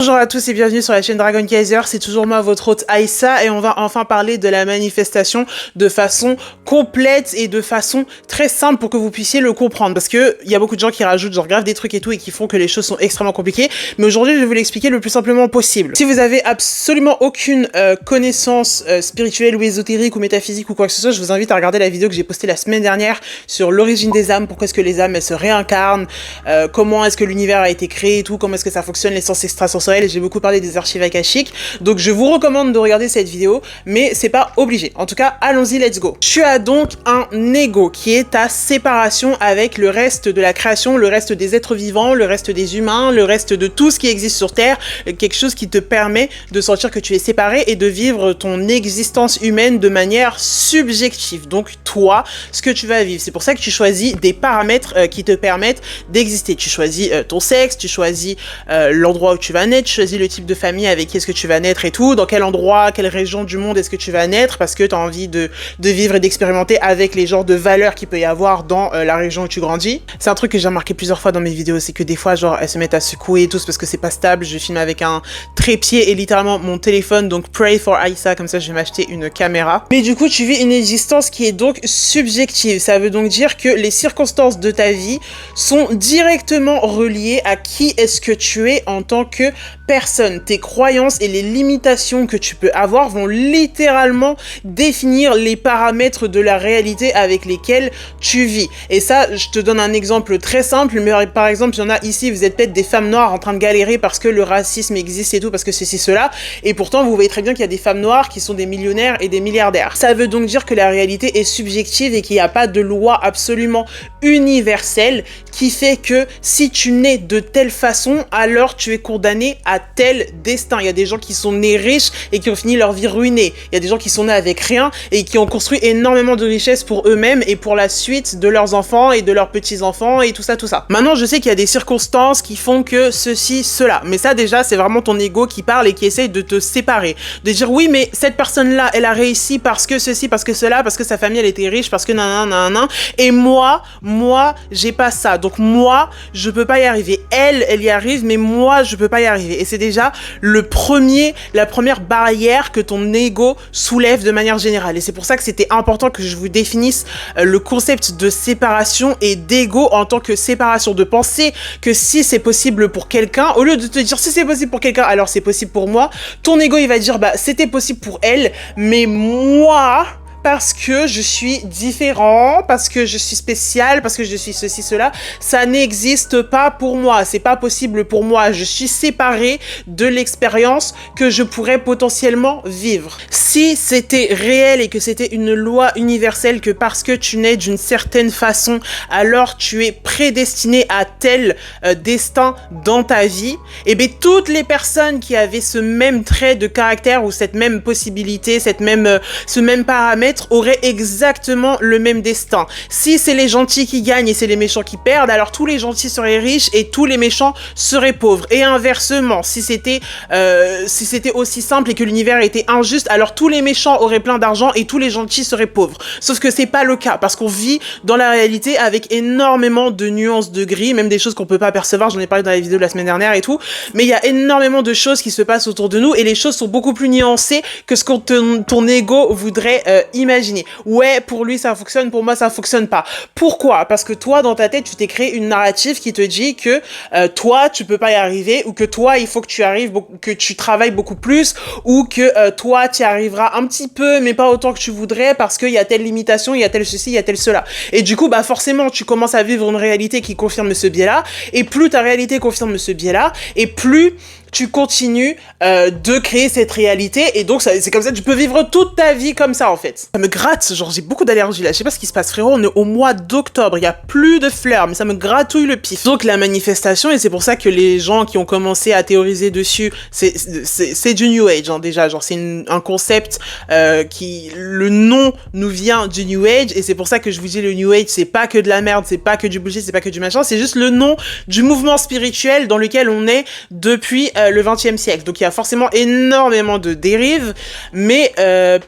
Bonjour à tous et bienvenue sur la chaîne Dragon Kaiser, c'est toujours moi votre hôte Aïssa et on va enfin parler de la manifestation de façon complète et de façon très simple pour que vous puissiez le comprendre parce que il y a beaucoup de gens qui rajoutent genre grave des trucs et tout et qui font que les choses sont extrêmement compliquées, mais aujourd'hui je vais vous l'expliquer le plus simplement possible. Si vous avez absolument aucune connaissance spirituelle ou ésotérique ou métaphysique ou quoi que ce soit, je vous invite à regarder la vidéo que j'ai postée la semaine dernière sur l'origine des âmes, pourquoi est-ce que les âmes elles se réincarnent, comment est-ce que l'univers a été créé et tout, comment est-ce que ça fonctionne, les sens extrasensoriels. J'ai beaucoup parlé des archives akashiques, donc je vous recommande de regarder cette vidéo, mais c'est pas obligé. En tout cas, allons-y, let's go. Tu as donc un ego qui est ta séparation avec le reste de la création, le reste des êtres vivants, le reste des humains, le reste de tout ce qui existe sur Terre, quelque chose qui te permet de sentir que tu es séparé et de vivre ton existence humaine de manière subjective. Donc toi, ce que tu vas vivre, c'est pour ça que tu choisis des paramètres qui te permettent d'exister. Tu choisis ton sexe, tu choisis l'endroit où tu vas naître, tu choisis le type de famille avec qui est-ce que tu vas naître et tout, dans quel endroit, quelle région du monde est-ce que tu vas naître, parce que tu as envie de vivre et d'expérimenter avec les genres de valeurs qu'il peut y avoir dans la région où tu grandis. C'est un truc que j'ai remarqué plusieurs fois dans mes vidéos, c'est que des fois, genre, elles se mettent à secouer et tout, parce que c'est pas stable. Je filme avec un trépied et littéralement mon téléphone, donc pray for Aïssa, comme ça je vais m'acheter une caméra. Mais du coup, tu vis une existence qui est donc subjective. Ça veut donc dire que les circonstances de ta vie sont directement reliées à qui est-ce que tu es en tant que personne. Tes croyances et les limitations que tu peux avoir vont littéralement définir les paramètres de la réalité avec lesquels tu vis. Et ça, je te donne un exemple très simple, mais par exemple, il y en a ici, vous êtes peut-être des femmes noires en train de galérer parce que le racisme existe et tout, parce que ceci, cela, et pourtant, vous voyez très bien qu'il y a des femmes noires qui sont des millionnaires et des milliardaires. Ça veut donc dire que la réalité est subjective et qu'il n'y a pas de loi absolument universelle qui fait que si tu nais de telle façon, alors tu es condamné à tel destin. Il y a des gens qui sont nés riches et qui ont fini leur vie ruinée. Il y a des gens qui sont nés avec rien et qui ont construit énormément de richesses pour eux-mêmes et pour la suite de leurs enfants et de leurs petits-enfants et tout ça, tout ça. Maintenant, je sais qu'il y a des circonstances qui font que ceci, cela. Mais ça, déjà, c'est vraiment ton ego qui parle et qui essaye de te séparer. De dire, oui, mais cette personne-là, elle a réussi parce que ceci, parce que cela, parce que sa famille, elle était riche, parce que nanana. Et moi, j'ai pas ça. Donc moi, je peux pas y arriver. Elle y arrive, mais moi, je peux pas y arriver. Et c'est déjà la première barrière que ton ego soulève de manière générale. Et c'est pour ça que c'était important que je vous définisse le concept de séparation et d'ego en tant que séparation. De penser que si c'est possible pour quelqu'un, au lieu de te dire si c'est possible pour quelqu'un, alors c'est possible pour moi, ton ego il va dire bah c'était possible pour elle, mais moi, parce que je suis différent, parce que je suis spécial, parce que je suis ceci, cela, ça n'existe pas pour moi, c'est pas possible pour moi, je suis séparé de l'expérience que je pourrais potentiellement vivre. Si c'était réel et que c'était une loi universelle que parce que tu nais d'une certaine façon, alors tu es prédestiné à tel destin dans ta vie, et bien toutes les personnes qui avaient ce même trait de caractère ou cette même possibilité, ce même paramètre, auraient exactement le même destin. Si c'est les gentils qui gagnent et c'est les méchants qui perdent, alors tous les gentils seraient riches et tous les méchants seraient pauvres. Et inversement, si c'était aussi simple et que l'univers était injuste, alors tous les méchants auraient plein d'argent et tous les gentils seraient pauvres. Sauf que c'est pas le cas, parce qu'on vit dans la réalité avec énormément de nuances de gris, même des choses qu'on peut pas percevoir, j'en ai parlé dans la vidéo de la semaine dernière et tout, mais il y a énormément de choses qui se passent autour de nous et les choses sont beaucoup plus nuancées que ce que ton ego voudrait imaginer. Ouais, pour lui ça fonctionne, pour moi ça fonctionne pas. Pourquoi? Parce que toi, dans ta tête, tu t'es créé une narrative qui te dit que toi, tu peux pas y arriver, ou que toi, il faut que tu arrives, que tu travailles beaucoup plus, ou que toi, tu y arriveras un petit peu, mais pas autant que tu voudrais, parce qu'il y a telle limitation, il y a tel ceci, il y a tel cela. Et du coup, bah forcément, tu commences à vivre une réalité qui confirme ce biais-là, et plus ta réalité confirme ce biais-là, et plus tu continues de créer cette réalité, et donc c'est comme ça que tu peux vivre toute ta vie comme ça en fait. Ça me gratte, genre j'ai beaucoup d'allergies là, je sais pas ce qui se passe frérot, on est au mois d'octobre, il y a plus de fleurs, mais ça me gratouille le pif. Donc la manifestation, et c'est pour ça que les gens qui ont commencé à théoriser dessus, c'est du New Age hein, déjà, genre c'est un concept le nom nous vient du New Age, et c'est pour ça que je vous dis le New Age c'est pas que de la merde, c'est pas que du bullshit, c'est pas que du machin, c'est juste le nom du mouvement spirituel dans lequel on est depuis le 20e siècle. Donc il y a forcément énormément de dérives, mais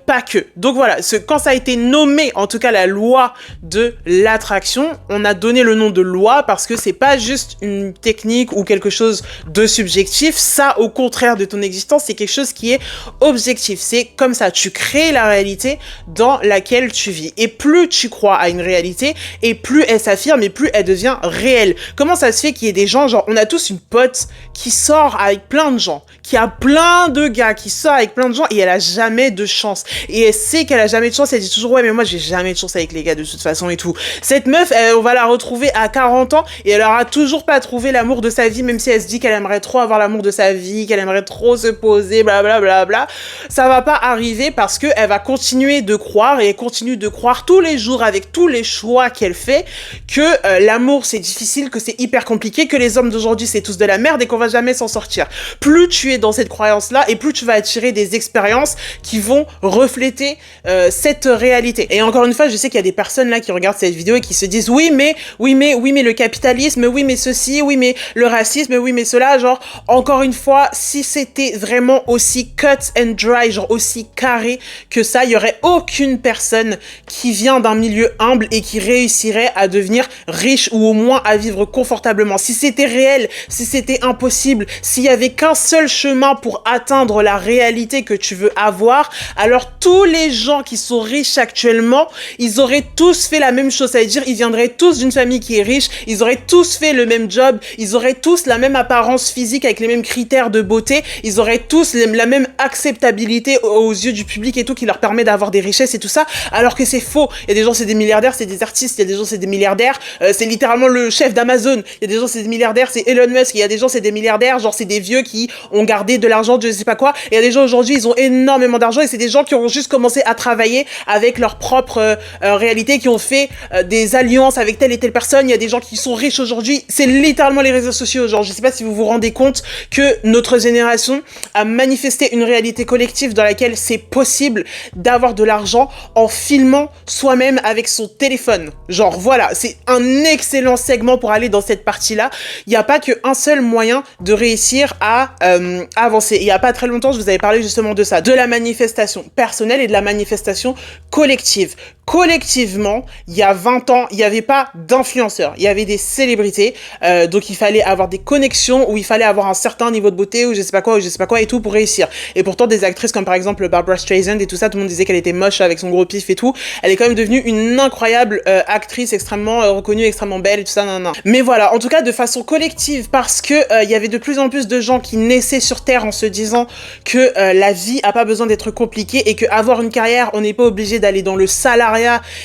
pas que. Donc voilà, quand ça a été nommé, en tout cas la loi de l'attraction, on a donné le nom de loi parce que c'est pas juste une technique ou quelque chose de subjectif. Ça, au contraire de ton existence, c'est quelque chose qui est objectif. C'est comme ça, tu crées la réalité dans laquelle tu vis. Et plus tu crois à une réalité, et plus elle s'affirme, et plus elle devient réelle. Comment ça se fait qu'il y ait des gens, genre, on a tous une pote qui sort avec plein de gens, qui a plein de gars, qui sort avec plein de gens, et elle a jamais de chance. Et elle sait qu'elle a jamais de chance, elle dit toujours, ouais, mais moi, j'ai jamais de chance avec les gars de toute façon et tout. Cette meuf, on va la retrouver à 40 ans, et elle aura toujours pas trouvé l'amour de sa vie, même si elle se dit qu'elle aimerait trop avoir l'amour de sa vie, qu'elle aimerait trop se poser, blablabla. Bla. Ça va pas arriver parce que elle va continuer de croire, et elle continue de croire tous les jours avec tous les choix qu'elle fait, que l'amour c'est difficile, que c'est hyper compliqué, que les hommes d'aujourd'hui c'est tous de la merde et qu'on va jamais s'en sortir. Plus tu es dans cette croyance-là, et plus tu vas attirer des expériences qui vont refléter cette réalité. Et encore une fois, je sais qu'il y a des personnes là qui regardent cette vidéo et qui se disent oui mais le capitalisme, oui mais ceci, oui mais le racisme, oui mais cela, genre encore une fois, si c'était vraiment aussi cut and dry, genre aussi carré que ça, il y aurait aucune personne qui vient d'un milieu humble et qui réussirait à devenir riche ou au moins à vivre confortablement. Si c'était réel, si c'était impossible, s'il y avait qu'un seul chemin pour atteindre la réalité que tu veux avoir, alors tous les gens qui sont riches actuellement, ils auraient tous fait la même chose, ça veut dire ils viendraient tous d'une famille qui est riche, ils auraient tous fait le même job, ils auraient tous la même apparence physique avec les mêmes critères de beauté, ils auraient tous la même acceptabilité aux yeux du public et tout qui leur permet d'avoir des richesses et tout ça, alors que c'est faux. Il y a des gens c'est des milliardaires, c'est des artistes, il y a des gens c'est des milliardaires, c'est littéralement le chef d'Amazon, il y a des gens c'est des milliardaires, c'est Elon Musk, il y a des gens c'est des milliardaires, genre c'est des vieux qui ont gardé de l'argent de je sais pas quoi, et il y a des gens aujourd'hui ils ont énormément d'argent et c'est des gens qui ont juste commencé à travailler avec leur propre réalité, qui ont fait des alliances avec telle et telle personne. Il y a des gens qui sont riches aujourd'hui, c'est littéralement les réseaux sociaux. Genre je sais pas si vous vous rendez compte que notre génération a manifesté une réalité collective dans laquelle c'est possible d'avoir de l'argent en filmant soi-même avec son téléphone. Genre voilà, c'est un excellent segment pour aller dans cette partie-là. Il n'y a pas qu'un seul moyen de réussir à avancer. Il n'y a pas très longtemps, je vous avais parlé justement de ça, de la manifestation personnelle et de la manifestation collective. Collectivement, il y a 20 ans, il n'y avait pas d'influenceurs, il y avait des célébrités, donc il fallait avoir des connexions, ou il fallait avoir un certain niveau de beauté, ou je sais pas quoi et tout pour réussir. Et pourtant, des actrices comme par exemple Barbra Streisand et tout ça, tout le monde disait qu'elle était moche avec son gros pif et tout, elle est quand même devenue une incroyable actrice, extrêmement reconnue, extrêmement belle et tout ça, nan. Mais voilà, en tout cas de façon collective, parce que il y avait de plus en plus de gens qui naissaient sur Terre en se disant que la vie a pas besoin d'être compliquée, et que avoir une carrière, on n'est pas obligé d'aller dans le salariat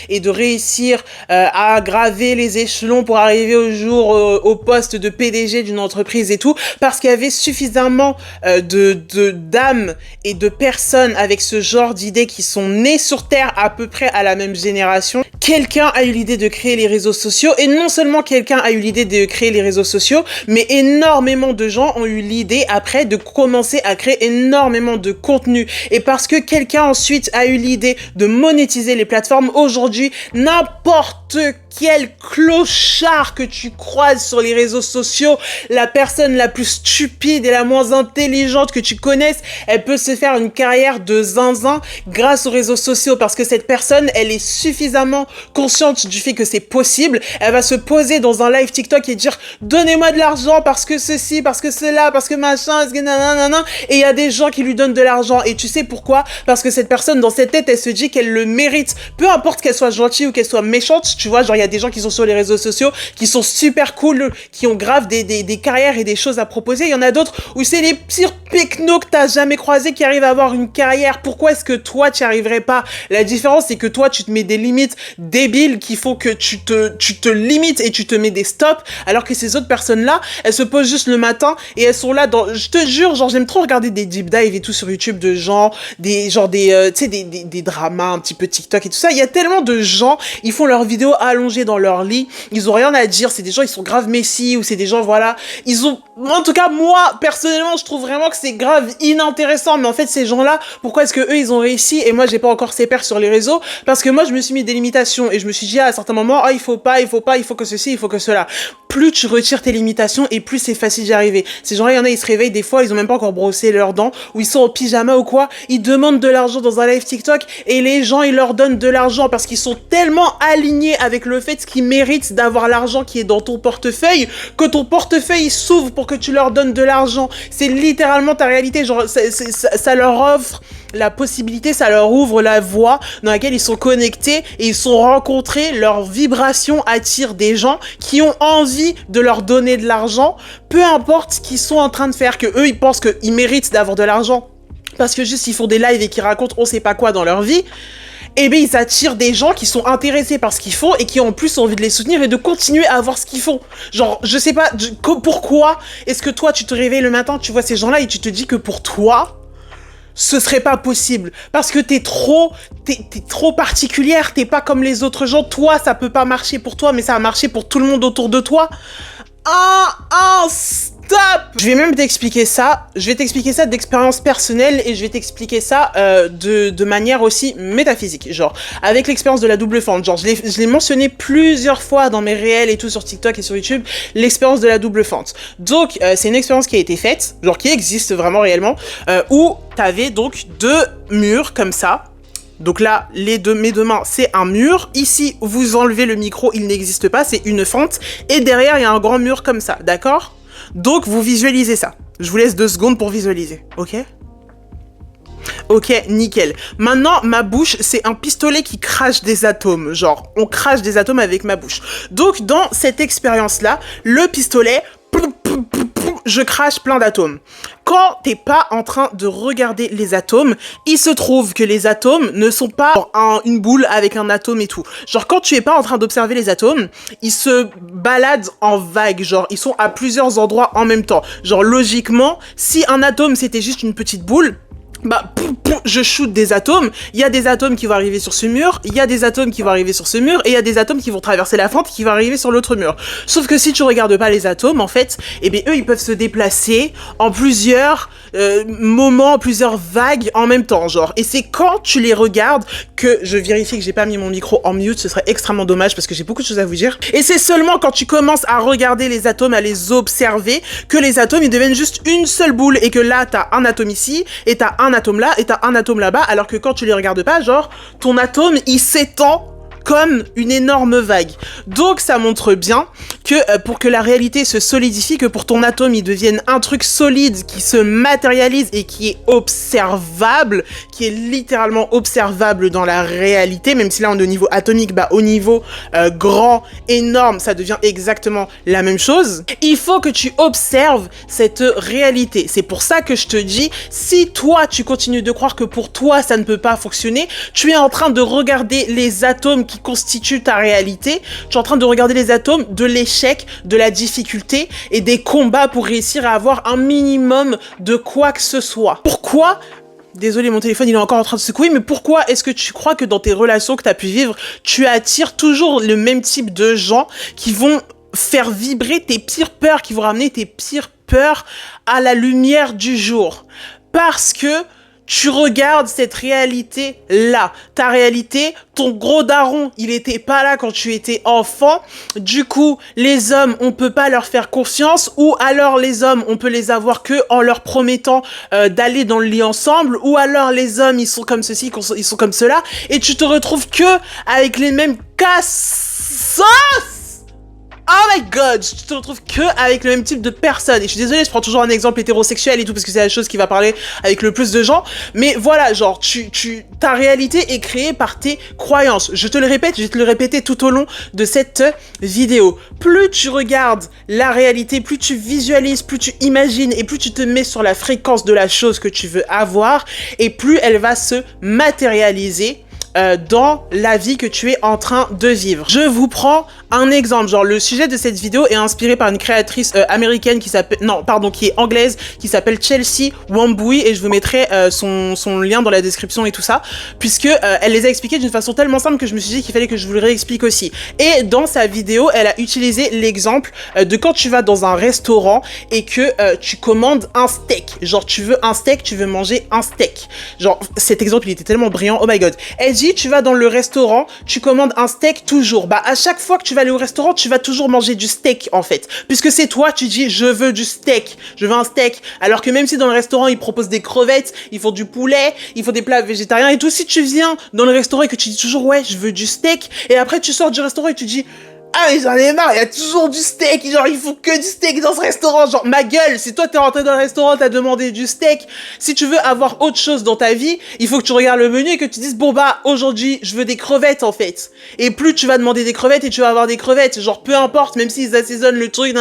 et de réussir à graver les échelons pour arriver au poste de PDG d'une entreprise et tout, parce qu'il y avait suffisamment d'âmes et de personnes avec ce genre d'idées qui sont nées sur Terre à peu près à la même génération. Quelqu'un a eu l'idée de créer les réseaux sociaux, et non seulement quelqu'un a eu l'idée de créer les réseaux sociaux, mais énormément de gens ont eu l'idée après de commencer à créer énormément de contenu. Et parce que quelqu'un ensuite a eu l'idée de monétiser les plateformes, aujourd'hui, n'importe quel clochard que tu croises sur les réseaux sociaux, la personne la plus stupide et la moins intelligente que tu connaisses, elle peut se faire une carrière de zinzin grâce aux réseaux sociaux, parce que cette personne, elle est suffisamment consciente du fait que c'est possible. Elle va se poser dans un live TikTok et dire donnez-moi de l'argent parce que ceci, parce que cela, parce que machin, parce que nanana, et il y a des gens qui lui donnent de l'argent. Et tu sais pourquoi? Parce que cette personne, dans cette tête, elle se dit qu'elle le mérite, peu importe qu'elle soit gentille ou qu'elle soit méchante. Tu vois, genre il y a des gens qui sont sur les réseaux sociaux qui sont super cool, qui ont grave des carrières et des choses à proposer. Il y en a d'autres où c'est les pires pecnos que t'as jamais croisés qui arrivent à avoir une carrière. Pourquoi est-ce que toi tu n'y arriverais pas? La différence, c'est que toi tu te mets des limites débiles qui font que tu te limites et tu te mets des stops, alors que ces autres personnes là, elles se posent juste le matin et elles sont là dans, je te jure, genre j'aime trop regarder des deep dive et tout sur YouTube de gens, des dramas un petit peu TikTok et tout ça. Il y a tellement de gens, ils font leurs vidéos vidéos allongés dans leur lit, ils ont rien à dire, c'est des gens, ils sont grave messi, ou c'est des gens, voilà, ils ont, en tout cas, moi, personnellement, je trouve vraiment que c'est grave inintéressant, mais en fait, ces gens-là, pourquoi est-ce que eux, ils ont réussi, et moi, j'ai pas encore ces pairs sur les réseaux, parce que moi, je me suis mis des limitations, et je me suis dit, à certains moments, oh, il faut pas, il faut que ceci, il faut que cela. Plus tu retires tes limitations, et plus c'est facile d'y arriver. Ces gens-là, il y en a, ils se réveillent, des fois, ils ont même pas encore brossé leurs dents, ou ils sont en pyjama ou quoi, ils demandent de l'argent dans un live TikTok, et les gens, ils leur donnent de l'argent, parce qu'ils sont tellement alignés avec le fait qu'ils méritent d'avoir l'argent qui est dans ton portefeuille, que ton portefeuille s'ouvre pour que tu leur donnes de l'argent. C'est littéralement ta réalité, genre, ça leur offre la possibilité, ça leur ouvre la voie dans laquelle ils sont connectés et ils sont rencontrés, leurs vibrations attirent des gens qui ont envie de leur donner de l'argent, peu importe ce qu'ils sont en train de faire, que eux ils pensent qu'ils méritent d'avoir de l'argent parce que juste ils font des lives et qu'ils racontent on sait pas quoi dans leur vie. Eh bien, ils attirent des gens qui sont intéressés par ce qu'ils font et qui ont en plus envie de les soutenir et de continuer à avoir ce qu'ils font. Genre, je sais pas, pourquoi est-ce que toi, tu te réveilles le matin, tu vois ces gens-là et tu te dis que pour toi, ce serait pas possible. Parce que t'es trop particulière, t'es pas comme les autres gens. Toi, ça peut pas marcher pour toi, mais ça a marché pour tout le monde autour de toi. Stop! Je vais même t'expliquer ça. Je vais t'expliquer ça d'expérience personnelle et je vais t'expliquer ça de manière aussi métaphysique. Genre, avec l'expérience de la double fente. Genre, je l'ai mentionné plusieurs fois dans mes réels et tout sur TikTok et sur YouTube, l'expérience de la double fente. Donc, c'est une expérience qui a été faite, genre qui existe vraiment réellement, où t'avais donc deux murs comme ça. Donc là, mes deux mains, c'est un mur. Ici, vous enlevez le micro, il n'existe pas, c'est une fente. Et derrière, il y a un grand mur comme ça, d'accord ? Donc, vous visualisez ça. Je vous laisse 2 secondes pour visualiser, ok ? Ok, nickel. Maintenant, ma bouche, c'est un pistolet qui crache des atomes. Genre, on crache des atomes avec ma bouche. Donc, dans cette expérience-là, le pistolet... je crache plein d'atomes. Quand t'es pas en train de regarder les atomes, il se trouve que les atomes ne sont pas une boule avec un atome et tout. Genre, quand tu es pas en train d'observer les atomes, ils se baladent en vagues. Genre, ils sont à plusieurs endroits en même temps. Genre, logiquement, si un atome c'était juste une petite boule, bah, je shoot des atomes, il y a des atomes qui vont arriver sur ce mur, il y a des atomes qui vont arriver sur ce mur, et il y a des atomes qui vont traverser la fente qui vont arriver sur l'autre mur. Sauf que si tu regardes pas les atomes, en fait, eh bien, eux, ils peuvent se déplacer en plusieurs moments, plusieurs vagues en même temps, genre. Et c'est quand tu les regardes que je vérifie que j'ai pas mis mon micro en mute, ce serait extrêmement dommage parce que j'ai beaucoup de choses à vous dire. Et c'est seulement quand tu commences à regarder les atomes, à les observer, que les atomes, ils deviennent juste une seule boule, et que là, t'as un atome ici, et t'as un atome là, et t'as un atome là-bas, alors que quand tu les regardes pas, genre, ton atome, il s'étend comme une énorme vague. Donc ça montre bien que pour que la réalité se solidifie, que pour ton atome il devienne un truc solide qui se matérialise et qui est observable, qui est littéralement observable dans la réalité, même si là on est au niveau atomique, bah au niveau grand, énorme, ça devient exactement la même chose. Il faut que tu observes cette réalité. C'est pour ça que je te dis, si toi tu continues de croire que pour toi ça ne peut pas fonctionner, tu es en train de regarder les atomes qui constituent ta réalité, tu es en train de regarder les atomes de l'échec, de la difficulté et des combats pour réussir à avoir un minimum de quoi que ce soit. Pourquoi ? Désolé, mon téléphone, il est encore en train de secouer, mais pourquoi est-ce que tu crois que dans tes relations que tu as pu vivre, tu attires toujours le même type de gens qui vont faire vibrer tes pires peurs, qui vont ramener tes pires peurs à la lumière du jour ? Parce que tu regardes cette réalité-là. Ta réalité, ton gros daron, il était pas là quand tu étais enfant. Du coup, les hommes, on peut pas leur faire confiance. Ou alors, les hommes, on peut les avoir que en leur promettant d'aller dans le lit ensemble. Ou alors, les hommes, ils sont comme ceci, ils sont comme cela. Et tu te retrouves que avec les mêmes cassos. Oh my god, tu te retrouves que avec le même type de personne. Et je suis désolée, je prends toujours un exemple hétérosexuel et tout, parce que c'est la chose qui va parler avec le plus de gens. Mais voilà, genre, ta réalité est créée par tes croyances. Je te le répète, je vais te le répéter tout au long de cette vidéo. Plus tu regardes la réalité, plus tu visualises, plus tu imagines, et plus tu te mets sur la fréquence de la chose que tu veux avoir, et plus elle va se matérialiser dans la vie que tu es en train de vivre. Je vous prends Un exemple, genre le sujet de cette vidéo est inspiré par une créatrice américaine qui s'appelle, non, pardon, qui est anglaise, qui s'appelle Chelsea Wambui, et je vous mettrai son lien dans la description et tout ça, puisque elle les a expliqués d'une façon tellement simple que je me suis dit qu'il fallait que je vous le réexplique aussi. Et dans sa vidéo, elle a utilisé l'exemple de quand tu vas dans un restaurant et que tu commandes un steak. Genre, tu veux un steak, tu veux manger un steak. Genre, cet exemple, il était tellement brillant, oh my god. Elle dit, tu vas dans le restaurant, tu commandes un steak toujours. Bah, à chaque fois que tu vas aller au restaurant, tu vas toujours manger du steak, en fait. Puisque c'est toi, tu dis, je veux du steak, je veux un steak. Alors que même si dans le restaurant, ils proposent des crevettes, ils font du poulet, ils font des plats végétariens et tout, si tu viens dans le restaurant et que tu dis toujours, ouais, je veux du steak, et après tu sors du restaurant et tu dis, ah mais j'en ai marre, il y a toujours du steak, genre il faut que du steak dans ce restaurant, genre ma gueule, si toi t'es rentré dans le restaurant, t'as demandé du steak, si tu veux avoir autre chose dans ta vie, il faut que tu regardes le menu et que tu dises bon bah aujourd'hui je veux des crevettes en fait, et plus tu vas demander des crevettes et tu vas avoir des crevettes, genre peu importe, même s'ils assaisonnent le truc,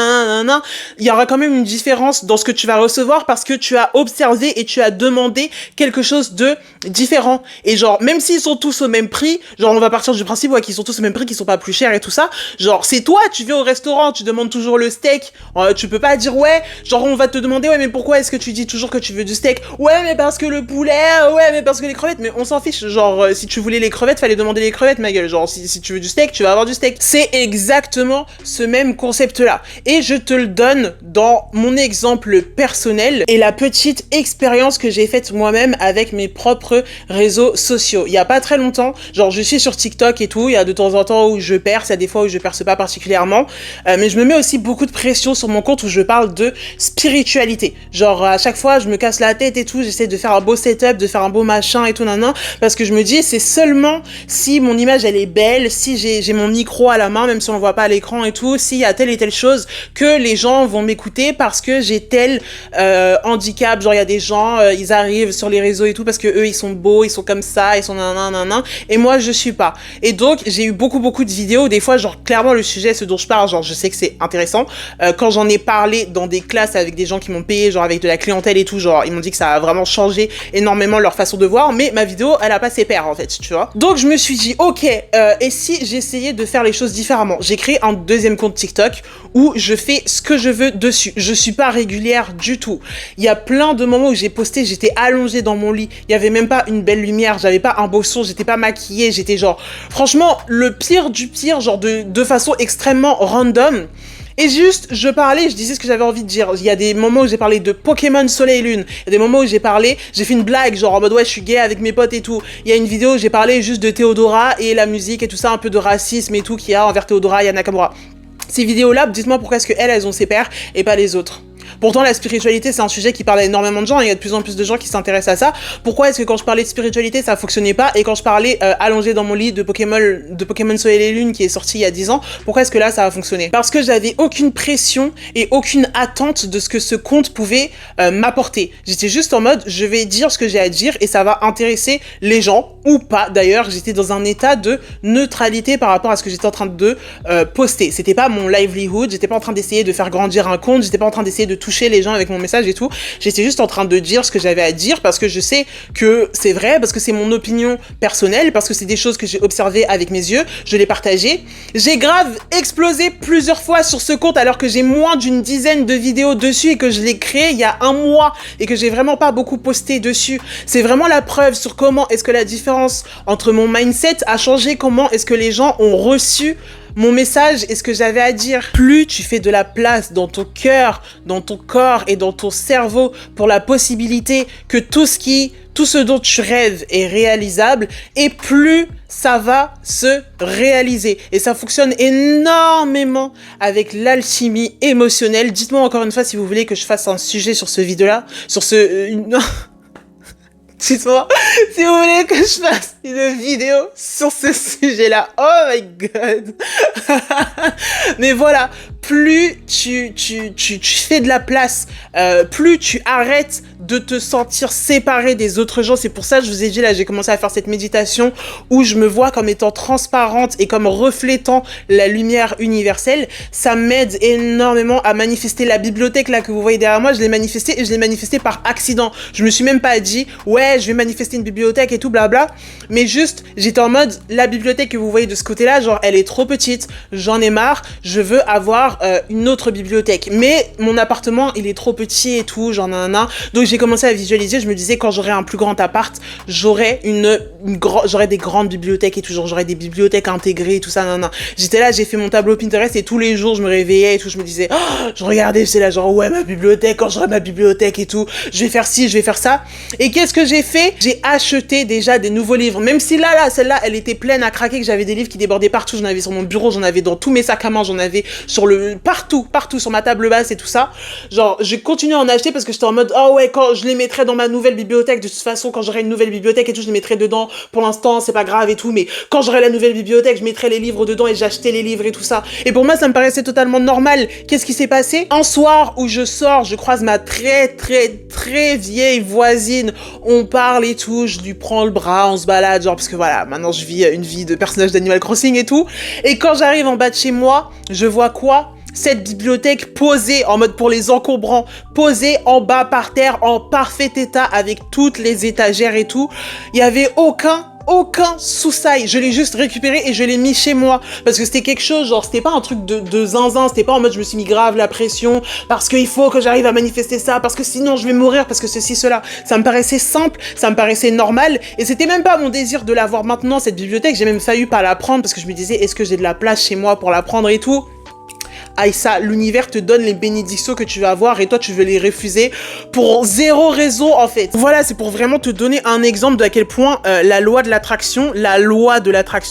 il y aura quand même une différence dans ce que tu vas recevoir parce que tu as observé et tu as demandé quelque chose de différent, et genre même s'ils sont tous au même prix, genre on va partir du principe ouais, qu'ils sont tous au même prix, qu'ils sont pas plus chers et tout ça. Genre, c'est toi, tu viens au restaurant, tu demandes toujours le steak, tu peux pas dire ouais, genre on va te demander ouais mais pourquoi est-ce que tu dis toujours que tu veux du steak? Ouais mais parce que le poulet, ouais mais parce que les crevettes, mais on s'en fiche, genre si tu voulais les crevettes, fallait demander les crevettes ma gueule, genre si tu veux du steak, tu vas avoir du steak. C'est exactement ce même concept là, et je te le donne dans mon exemple personnel et la petite expérience que j'ai faite moi-même avec mes propres réseaux sociaux. Il y a pas très longtemps, genre je suis sur TikTok et tout, il y a de temps en temps où je perce, il y a des fois où je perce pas particulièrement, mais je me mets aussi beaucoup de pression sur mon compte où je parle de spiritualité. Genre à chaque fois je me casse la tête et tout, j'essaie de faire un beau setup, de faire un beau machin et tout parce que je me dis c'est seulement si mon image elle est belle, si j'ai mon micro à la main, même si on le voit pas à l'écran et tout, s'il y a telle et telle chose que les gens vont m'écouter parce que j'ai tel handicap, genre il y a des gens, ils arrivent sur les réseaux et tout parce que eux ils sont beaux, ils sont comme ça, ils sont nanana, et moi je suis pas. Et donc j'ai eu beaucoup de vidéos, des fois genre clairement le sujet ce dont je parle, genre je sais que c'est intéressant, quand j'en ai parlé dans des classes avec des gens qui m'ont payé, genre avec de la clientèle et tout, genre ils m'ont dit que ça a vraiment changé énormément leur façon de voir, mais ma vidéo elle a pas ses pairs en fait, tu vois. Donc je me suis dit ok, et si j'essayais de faire les choses différemment. J'ai créé un deuxième compte TikTok où je fais ce que je veux dessus, je suis pas régulière du tout. Il y a plein de moments où j'ai posté, j'étais allongée dans mon lit, il y avait même pas une belle lumière, j'avais pas un beau son, j'étais pas maquillée, j'étais genre franchement le pire du pire, genre de façon extrêmement random. Et juste, je parlais, je disais ce que j'avais envie de dire. Il y a des moments où j'ai parlé de Pokémon Soleil et Lune. Il y a des moments où j'ai fait une blague, genre en mode ouais, je suis gay avec mes potes et tout. Il y a une vidéo où j'ai parlé juste de Théodora et la musique et tout ça, un peu de racisme et tout qu'il y a envers Théodora et Yana Nakamura. Ces vidéos-là, dites-moi pourquoi est-ce qu'elles ont ses pairs et pas les autres. Pourtant, la spiritualité, c'est un sujet qui parle à énormément de gens, et il y a de plus en plus de gens qui s'intéressent à ça. Pourquoi est-ce que quand je parlais de spiritualité, ça fonctionnait pas, et quand je parlais allongé dans mon lit de Pokémon Soleil et Lune, qui est sorti il y a 10 ans, pourquoi est-ce que là, ça a fonctionné? Parce que j'avais aucune pression et aucune attente de ce que ce compte pouvait m'apporter. J'étais juste en mode, je vais dire ce que j'ai à dire, et ça va intéresser les gens, ou pas. D'ailleurs, j'étais dans un état de neutralité par rapport à ce que j'étais en train de poster. C'était pas mon livelihood, j'étais pas en train d'essayer de faire grandir un compte, j'étais pas en train d'essayer de toucher les gens avec mon message et tout, j'étais juste en train de dire ce que j'avais à dire parce que je sais que c'est vrai, parce que c'est mon opinion personnelle, parce que c'est des choses que j'ai observées avec mes yeux, je l'ai partagé. J'ai grave explosé plusieurs fois sur ce compte alors que j'ai moins d'une dizaine de vidéos dessus et que je l'ai créé il y a un mois et que j'ai vraiment pas beaucoup posté dessus. C'est vraiment la preuve sur comment est-ce que la différence entre mon mindset a changé, comment est-ce que les gens ont reçu mon message et ce que j'avais à dire. Plus tu fais de la place dans ton cœur, dans ton corps et dans ton cerveau pour la possibilité que tout ce dont tu rêves est réalisable, et plus ça va se réaliser. Et ça fonctionne énormément avec l'alchimie émotionnelle. Dites-moi encore une fois si vous voulez que je fasse un sujet sur ce vidéo-là, sur ce... Dites-moi si vous voulez que je fasse une vidéo sur ce sujet-là. Oh my god. Mais voilà, plus tu fais de la place, plus tu arrêtes de te sentir séparé des autres gens. C'est pour ça que je vous ai dit, là, j'ai commencé à faire cette méditation où je me vois comme étant transparente et comme reflétant la lumière universelle. Ça m'aide énormément à manifester la bibliothèque, là, que vous voyez derrière moi. Je l'ai manifestée et je l'ai manifestée par accident. Je me suis même pas dit, ouais, je vais manifester une bibliothèque et tout, blabla. Mais juste, j'étais en mode, la bibliothèque que vous voyez de ce côté-là, genre, elle est trop petite. J'en ai marre. Je veux avoir une autre bibliothèque. Mais mon appartement, il est trop petit et tout, genre, nanana. Donc, j'ai commencé à visualiser, je me disais quand j'aurai un plus grand appart, j'aurai j'aurai des grandes bibliothèques et tout, genre j'aurai des bibliothèques intégrées et tout ça, nan. J'étais là, j'ai fait mon tableau Pinterest et tous les jours je me réveillais et tout, je me disais, oh, je regardais, c'est là genre ouais ma bibliothèque, quand j'aurai ma bibliothèque et tout, je vais faire ci, je vais faire ça. Et qu'est-ce que j'ai fait? J'ai acheté déjà des nouveaux livres, même si là, celle-là, elle était pleine à craquer, que j'avais des livres qui débordaient partout, j'en avais sur mon bureau, j'en avais dans tous mes sacs à main, j'en avais sur partout sur ma table basse et tout ça. Genre, j'ai continué à en acheter parce que j'étais en mode, oh ouais, quand je les mettrai dans ma nouvelle bibliothèque, de toute façon, quand j'aurai une nouvelle bibliothèque et tout, je les mettrai dedans. Pour l'instant, c'est pas grave et tout, mais quand j'aurai la nouvelle bibliothèque, je mettrai les livres dedans et j'achetais les livres et tout ça. Et pour moi, ça me paraissait totalement normal. Qu'est-ce qui s'est passé? Un soir où je sors, je croise ma très vieille voisine. On parle et tout, je lui prends le bras, on se balade, genre, parce que voilà, maintenant je vis une vie de personnage d'Animal Crossing et tout. Et quand j'arrive en bas de chez moi, je vois quoi? Cette bibliothèque posée en mode pour les encombrants, posée en bas par terre, en parfait état, avec toutes les étagères et tout. Il y avait aucun sous-sail. Je l'ai juste récupéré et je l'ai mis chez moi. Parce que c'était quelque chose, genre, c'était pas un truc de zinzin, c'était pas en mode je me suis mis grave la pression, parce qu'il faut que j'arrive à manifester ça, parce que sinon je vais mourir, parce que ceci, cela. Ça me paraissait simple, ça me paraissait normal, et c'était même pas mon désir de l'avoir maintenant, cette bibliothèque. J'ai même failli pas la prendre, parce que je me disais, est-ce que j'ai de la place chez moi pour la prendre et tout? Aïssa, l'univers te donne les bénédictions que tu vas avoir et toi tu veux les refuser pour zéro raison en fait. Voilà, c'est pour vraiment te donner un exemple de à quel point la loi de l'attraction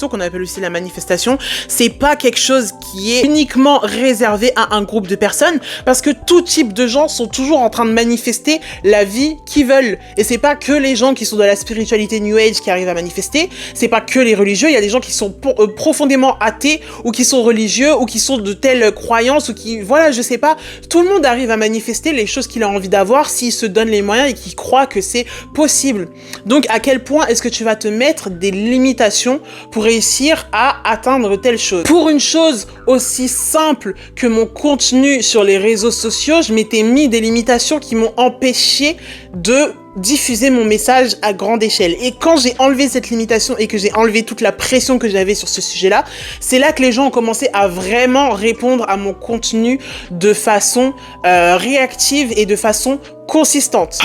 qu'on appelle aussi la manifestation, c'est pas quelque chose qui est uniquement réservé à un groupe de personnes, parce que tout type de gens sont toujours en train de manifester la vie qu'ils veulent. Et c'est pas que les gens qui sont de la spiritualité New Age qui arrivent à manifester, c'est pas que les religieux, il y a des gens qui sont profondément athées ou qui sont religieux ou qui sont de telles croyances ou qui, voilà, je sais pas, tout le monde arrive à manifester les choses qu'il a envie d'avoir s'il se donne les moyens et qu'il croit que c'est possible. Donc, à quel point est-ce que tu vas te mettre des limitations pour réussir à atteindre telle chose? Pour une chose aussi simple que mon contenu sur les réseaux sociaux, je m'étais mis des limitations qui m'ont empêché de diffuser mon message à grande échelle. Et quand j'ai enlevé cette limitation et que j'ai enlevé toute la pression que j'avais sur ce sujet-là, c'est là que les gens ont commencé à vraiment répondre à mon contenu de façon réactive et de façon consistante.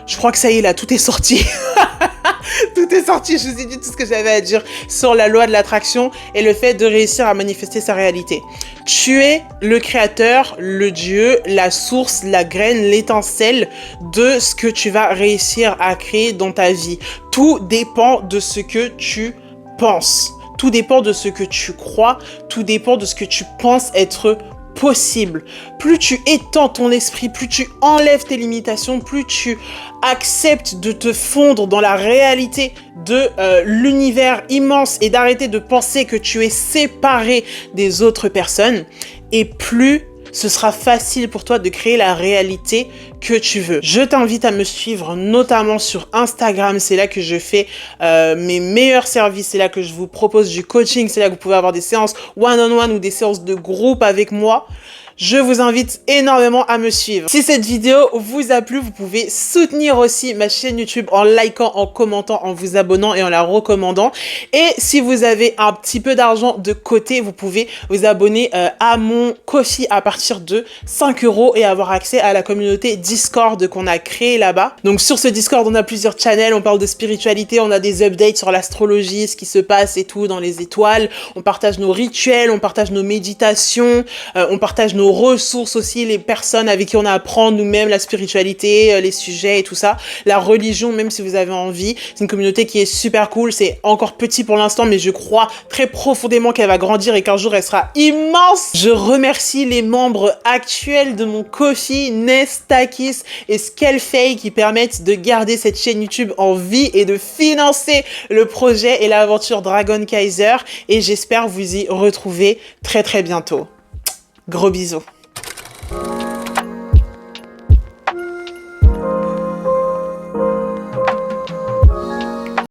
Je crois que ça y est, là, tout est sorti. Tout est sorti, je vous ai dit tout ce que j'avais à dire sur la loi de l'attraction et le fait de réussir à manifester sa réalité. Tu es le créateur, le Dieu, la source, la graine, l'étincelle de ce que tu vas réussir à créer dans ta vie. Tout dépend de ce que tu penses. Tout dépend de ce que tu crois. Tout dépend de ce que tu penses être possible. Plus tu étends ton esprit, plus tu enlèves tes limitations, plus tu acceptes de te fondre dans la réalité de l'univers immense et d'arrêter de penser que tu es séparé des autres personnes, et plus ce sera facile pour toi de créer la réalité que tu veux. Je t'invite à me suivre notamment sur Instagram, c'est là que je fais mes meilleurs services, c'est là que je vous propose du coaching, c'est là que vous pouvez avoir des séances one-on-one ou des séances de groupe avec moi. Je vous invite énormément à me suivre. Si cette vidéo vous a plu, vous pouvez soutenir aussi ma chaîne YouTube en likant, en commentant, en vous abonnant et en la recommandant. Et si vous avez un petit peu d'argent de côté, vous pouvez vous abonner à mon Ko-fi à partir de 5 € et avoir accès à la communauté Discord qu'on a créée là-bas. Donc sur ce Discord, on a plusieurs channels, on parle de spiritualité, on a des updates sur l'astrologie, ce qui se passe et tout dans les étoiles. On partage nos rituels, on partage nos méditations, on partage nos ressources aussi, les personnes avec qui on apprend nous-mêmes la spiritualité, les sujets et tout ça, la religion, même si vous avez envie. C'est une communauté qui est super cool, c'est encore petit pour l'instant, mais je crois très profondément qu'elle va grandir et qu'un jour elle sera immense. Je remercie les membres actuels de mon Ko-fi, Nestakis et Skelfey, qui permettent de garder cette chaîne YouTube en vie et de financer le projet et l'aventure Dragon Kaiser, et j'espère vous y retrouver très bientôt. Gros bisous.